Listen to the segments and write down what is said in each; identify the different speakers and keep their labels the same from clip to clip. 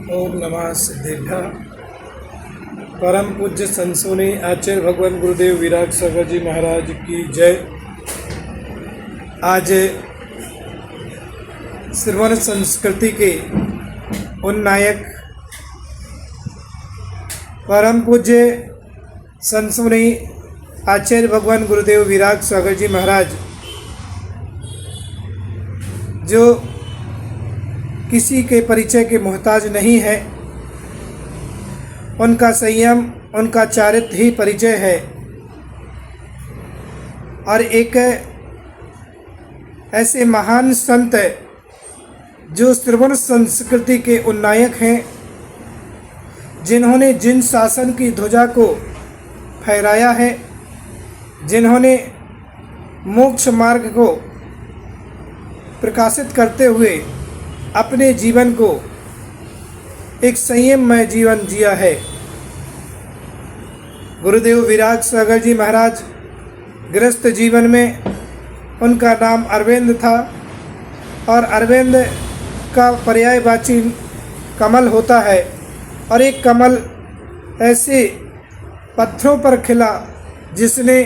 Speaker 1: ओम नमः सिद्धेभ्यः। परम पूज्य संसोनी आचार्य भगवान गुरुदेव विराग सागर जी महाराज की जय। आज श्रवण संस्कृति के उन नायक परम पूज्य संसोनी आचार्य भगवान गुरुदेव विराग सागर जी महाराज, जो किसी के परिचय के मोहताज नहीं है, उनका संयम, उनका चारित्र ही परिचय है। और एक ऐसे महान संत जो श्रवण संस्कृति के उन्नायक हैं, जिन्होंने जिन शासन की ध्वजा को फहराया है, जिन्होंने मोक्ष मार्ग को प्रकाशित करते हुए अपने जीवन को एक संयममय जीवन जिया है। गुरुदेव विराग सागर जी महाराज गृहस्थ जीवन में उनका नाम अरविंद था, और अरविंद का पर्यायवाची कमल होता है, और एक कमल ऐसे पत्थरों पर खिला जिसने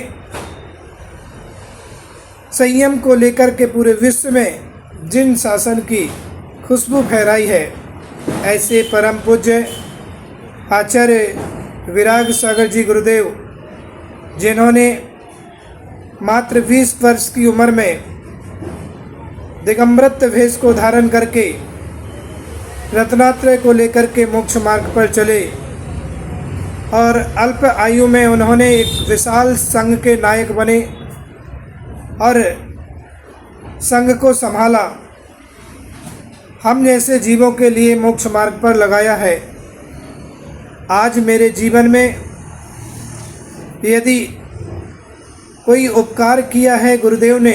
Speaker 1: संयम को लेकर के पूरे विश्व में जिन शासन की खुशबू फहराई है। ऐसे परम पूज्य आचार्य विराग सागर जी गुरुदेव, जिन्होंने मात्र 20 वर्ष की उम्र में दिगंबरत्व भेष को धारण करके रत्नात्रय को लेकर के मोक्ष मार्ग पर चले, और अल्प आयु में उन्होंने एक विशाल संघ के नायक बने और संघ को संभाला। हम जैसे जीवों के लिए मोक्ष मार्ग पर लगाया है। आज मेरे जीवन में यदि कोई उपकार किया है गुरुदेव ने,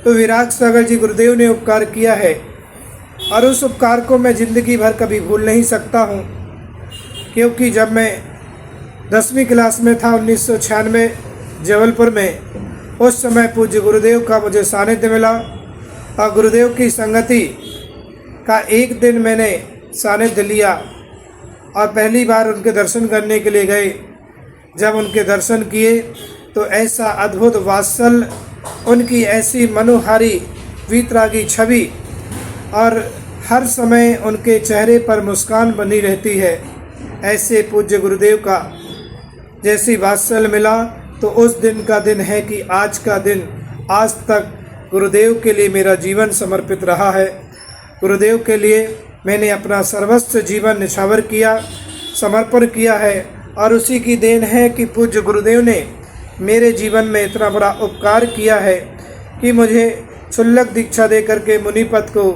Speaker 1: तो विराग सागर जी गुरुदेव ने उपकार किया है, और उस उपकार को मैं ज़िंदगी भर कभी भूल नहीं सकता हूँ। क्योंकि जब मैं 10वीं क्लास में था 1996 जबलपुर में, उस समय पूज्य गुरुदेव का मुझे सानिध्य मिला, और गुरुदेव की संगति का एक दिन मैंने सानिध्य लिया, और पहली बार उनके दर्शन करने के लिए गए। जब उनके दर्शन किए तो ऐसा अद्भुत वात्सल्य, उनकी ऐसी मनोहारी वीतरागी छवि, और हर समय उनके चेहरे पर मुस्कान बनी रहती है। ऐसे पूज्य गुरुदेव का जैसी वात्सल्य मिला, तो उस दिन का दिन है कि आज का दिन, आज तक गुरुदेव के लिए मेरा जीवन समर्पित रहा है। गुरुदेव के लिए मैंने अपना सर्वस्व जीवन निछावर किया, समर्पण किया है, और उसी की देन है कि पूज्य गुरुदेव ने मेरे जीवन में इतना बड़ा उपकार किया है कि मुझे क्षुल्लक दीक्षा दे करके, मुनिपद को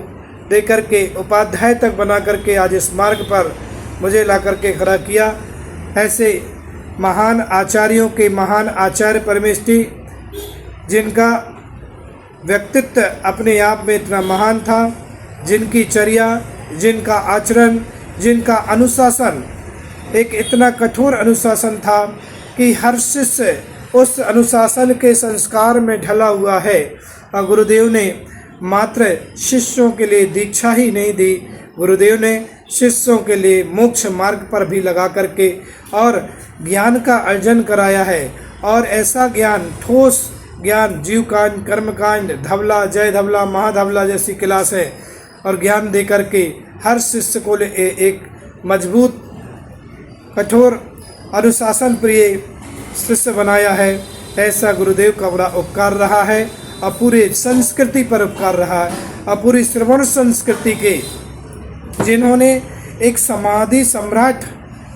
Speaker 1: दे करके, उपाध्याय तक बना करके आज इस मार्ग पर मुझे ला करके खड़ा किया। ऐसे महान आचार्यों के महान आचार्य परमेष्ठी, जिनका व्यक्तित्व अपने आप में इतना महान था, जिनकी चर्या, जिनका आचरण, जिनका अनुशासन एक इतना कठोर अनुशासन था कि हर शिष्य उस अनुशासन के संस्कार में ढला हुआ है। और गुरुदेव ने मात्र शिष्यों के लिए दीक्षा ही नहीं दी, गुरुदेव ने शिष्यों के लिए मोक्ष मार्ग पर भी लगा करके और ज्ञान का अर्जन कराया है। और ऐसा ज्ञान, ठोस ज्ञान, जीवकांड, कर्मकांड, धवला, जय धवला, महाधवला जैसी क्लास है, और ज्ञान दे करके हर शिष्य को एक मजबूत, कठोर, अनुशासन प्रिय शिष्य बनाया है। ऐसा गुरुदेव का बड़ा उपकार रहा है, और पूरे संस्कृति पर उपकार रहा है, और पूरी श्रवण संस्कृति के, जिन्होंने एक समाधि सम्राट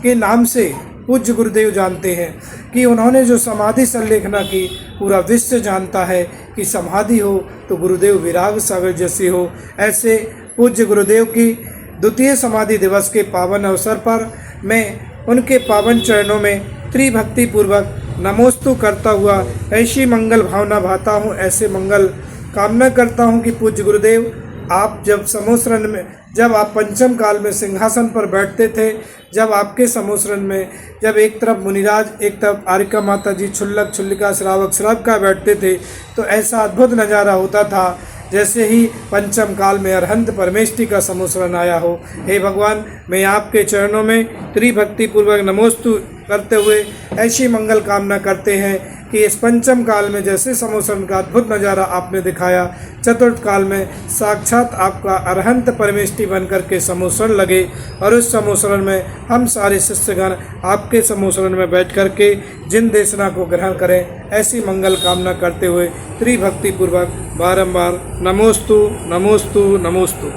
Speaker 1: के नाम से पूज्य गुरुदेव जानते हैं कि उन्होंने जो समाधि संलेखना की, पूरा विश्व जानता है कि समाधि हो तो गुरुदेव विराग सागर जैसी हो। ऐसे पूज्य गुरुदेव की द्वितीय समाधि दिवस के पावन अवसर पर मैं उनके पावन चरणों में त्रिभक्ति पूर्वक नमोस्तु करता हुआ ऐसी मंगल भावना भाता हूँ, ऐसे मंगल कामना करता हूँ कि पूज्य गुरुदेव, आप जब समोसरण में, जब आप पंचम काल में सिंहासन पर बैठते थे, जब आपके समोसरण में जब एक तरफ मुनिराज, एक तरफ आरिका माता जी क्षुल्लक, क्षुल्लिका, श्रावक, श्रावका बैठते थे, तो ऐसा अद्भुत नज़ारा होता था जैसे ही पंचम काल में अरहंत परमेष्टि का समोसरण आया हो। हे भगवान, मैं आपके चरणों में त्रिभक्ति पूर्वक नमोस्तु करते हुए ऐसी मंगल कामना करते हैं कि इस पंचम काल में जैसे समोसरण का अद्भुत नज़ारा आपने दिखाया, चतुर्थ काल में साक्षात आपका अरहंत परमेष्टि बन करके समोसरण लगे और उस समोसरण में हम सारे शिष्यगण आपके समोसरण में बैठ करके जिन देशना को ग्रहण करें, ऐसी मंगल कामना करते हुए त्रिभक्ति पूर्वक बारंबार नमोस्तु नमोस्तु नमोस्तु।